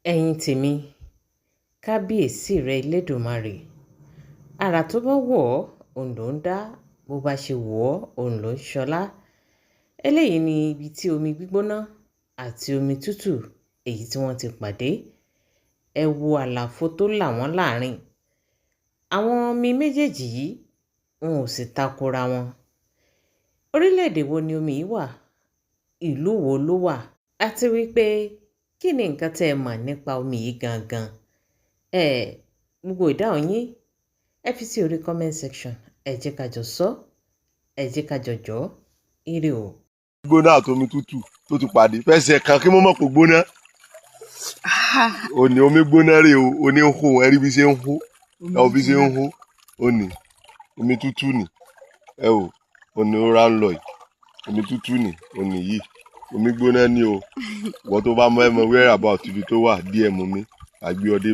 Ẹ̀yin tèmi, kábíyèsí rẹ Elédùmarè. Àrà tó bá wọ̀ ọ́, òun ló ń dá, bó bá ṣe wọ̀ ọ́, òun ló ń ṣọlá. Eléyìí ni ibi tí omi gbígbóná àti omi tútù èyí tí wọ́n ti pàdé. Ẹ wo àlàfo tó là wọ́n láàrin. Àwọn omi méjèèjì yìí wọn ò sì takora wọn. Orílẹ̀-èdè wo ni omi yìí wà? Ìlú wo ló wà? Àti wípé kí ni nǹkan tẹ́ ẹ mọ̀ nípa omi yìí gangan? Gbogbo ìdáhùn yín ẹ fi sí orí comment section. Ẹ jẹ́ ká jọ sọ, ẹ jẹ́ ká jọ jọ́. Ire o. Gbóná àtomi tútù tó ti pàdé fẹsẹ̀ kan kí mọ́ mọ̀ kó gbóná. Òní omi gbóná rè o, oní ń hó, ẹ rí bí ṣe ń hó, ẹ ò bí ṣe ń hó. Òní omi tútù ni, ẹ ò, òní ó rà ń lọ yìí. Omi tútù ni, òní yìí. Omi gbóná ni o. Wọ́n tó bá mọ ẹ mọ where about ibi tó wà, DM mi, àgbé ọdẹ.